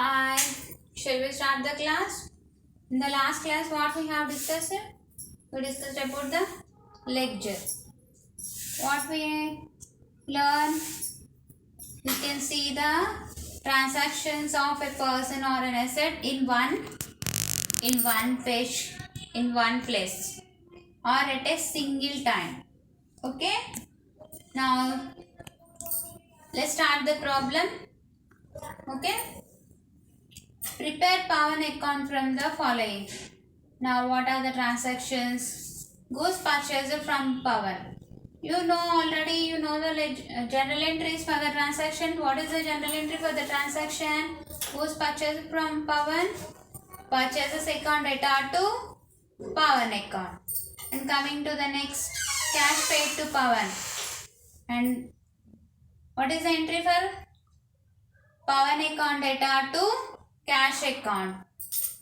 Hi, shall we start the class? In the last class, what we have discussed? We discussed about the ledger. What we learn, you can see the transactions of a person or an asset in one page, in one place, or at a single time. Okay. Now let's start the problem. Okay. Prepare Pawan account from the following. Now what are the transactions? Goods purchased from Pawan. You know already, you know the general entries for the transaction. What is the general entry for the transaction? Goods purchased from Pawan. Purchases account data to Pawan account. And coming to the next, cash paid to Pawan. And what is the entry for Pawan account data to cash account?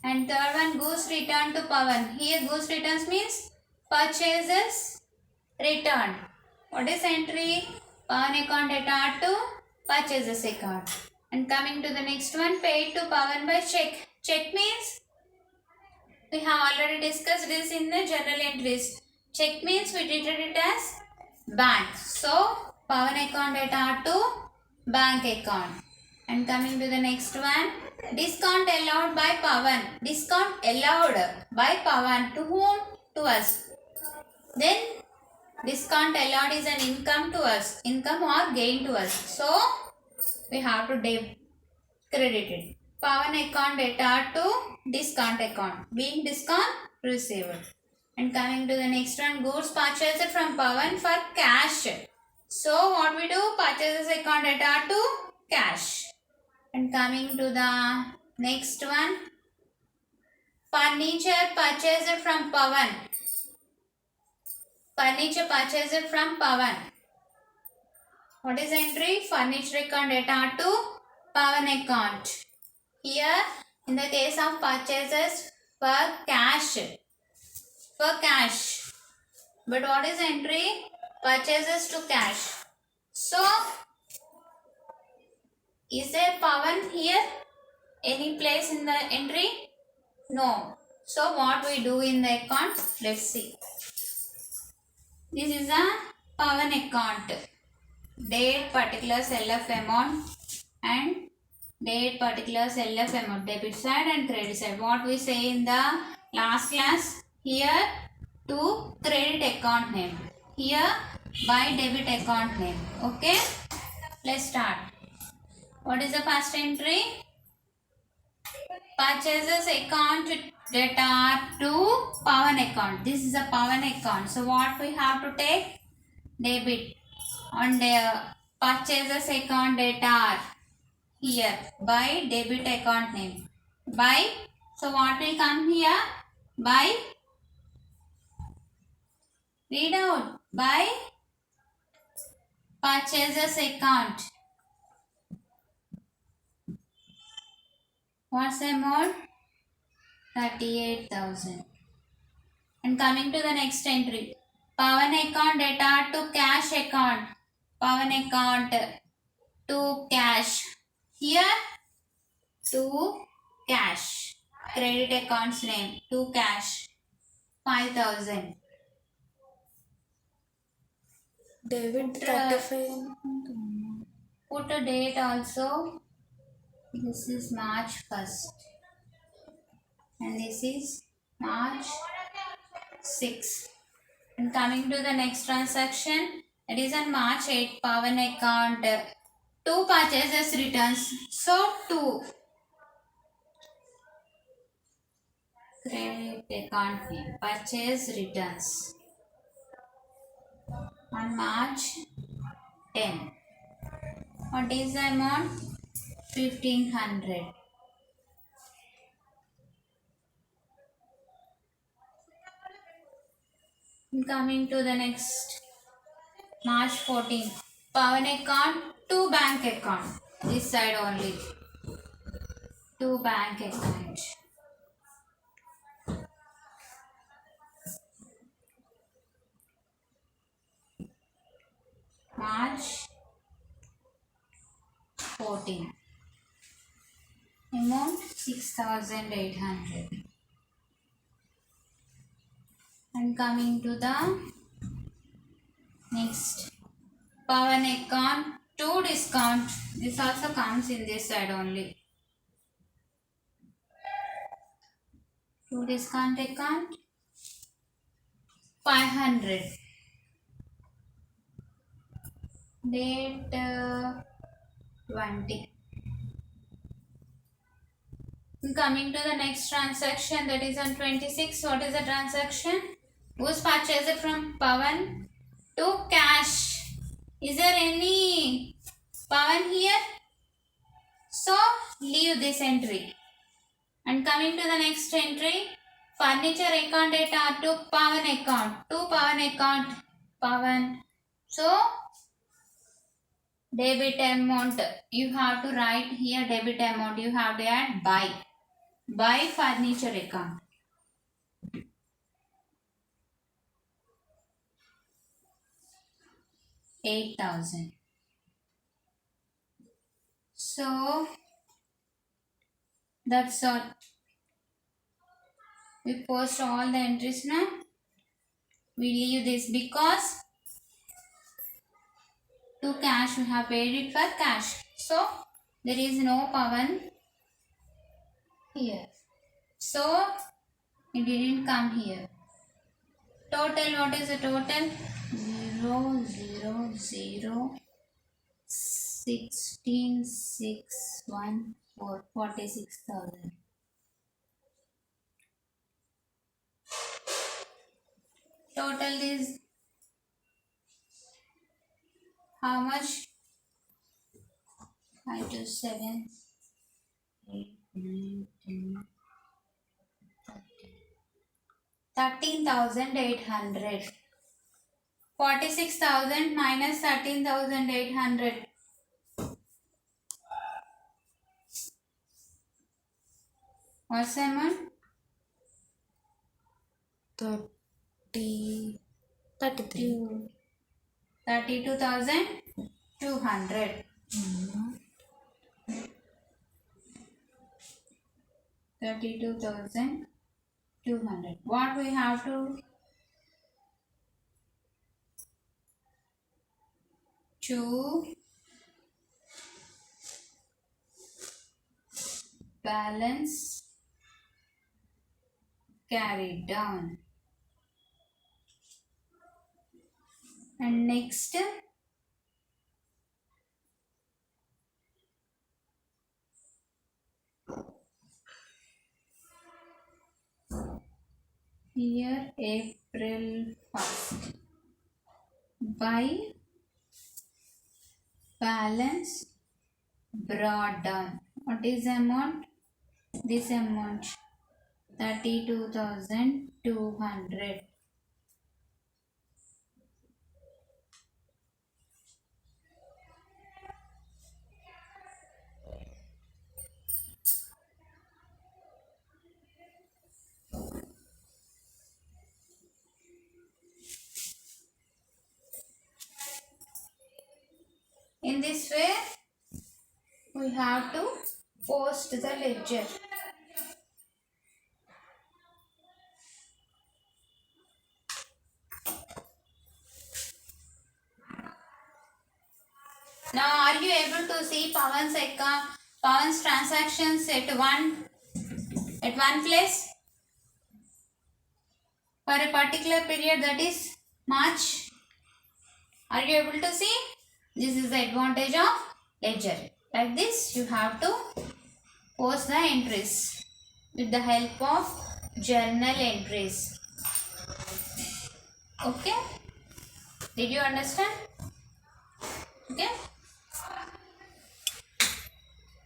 And third one, goods returned to Pawan. Here goods returns means purchases returned. What is entry? Pawan account data to purchases account. And coming to the next one, paid to Pawan by check. Check means we have already discussed this in the journal entries. Check means we treated it as bank. So Pawan account data to bank account. And coming to the next one, discount allowed by Pawan. Discount allowed by Pawan to whom? To us. Then discount allowed is an income to us. Income or gain to us. So we have to credit it. Pawan account data to discount account. Being discount received. And coming to the next one, goods purchased from Pawan for cash. So what we do? Purchases account data to cash. And coming to the next one, furniture purchased from Pawan. Furniture purchased from Pawan. What is the entry? Furniture account data to Pawan account. Here, in the case of purchases for cash. For cash. But what is the entry? Purchases to cash. So, is there Pawan here? Any place in the entry? No. So what we do in the account? Let's see. This is a Pawan account. Date, particulars, LF amount and date, particulars, LF amount. Debit side and credit side. What we say in the last class? Here to credit account name. Here by debit account name. Okay. Let's start. What is the first entry? Purchases account data to Pawan account. This is a Pawan account. So what we have to take? Debit. On the purchases account data here by debit account name. By. So what will come here? By. Read out. By purchases account. What's the amount? 38,000. And coming to the next entry. Pawan account data to cash account. Pawan account to cash. Here to cash. Credit account's name to cash. 5,000. David 35. Put a date also. This is March 1st. And this is March 6th. And coming to the next transaction, it is on March 8, Pawan account, 2 purchases returns. So 2. Credit account name, purchase returns. On March 10. What is the amount? 1500. Coming to the next, March 14. Pawan account to bank account. This side only. To bank account. March 14. amount 6,800. And coming to the next Pawan account to discount. This also comes in this side only. To discount account 500. Date 20. Coming to the next transaction, that is on 26. What is the transaction? Who's purchased from Pawan to cash. Is there any Pawan here? So leave this entry. And coming to the next entry, furniture account data to Pawan account. To Pawan account. Pawan. So debit amount. You have to write here debit amount. You have to add buy. Buy furniture account. $8,000. So that's all. We post all the entries now. We leave this because to cash we have paid it for cash. So there is no Pawan here. So it didn't come here. Total, what is the total? 0, 0, 0, 16, 6, 1, 4, 46,000. Total is how much? 5 to 7, 8, 9, 10, 13,800. 46,000 minus 13,800. What's the amount? 33. 32,200. 32,200. What we have to balance carried down. And next here April 1st. By balance brought down. What is the amount? This amount 32,200. In this way, we have to post the ledger. Now, are you able to see Pawan's account, Pawan's transactions at one place for a particular period, that is March? Are you able to see? This is the advantage of ledger. Like this, you have to post the entries with the help of journal entries. Okay? Did you understand? Okay?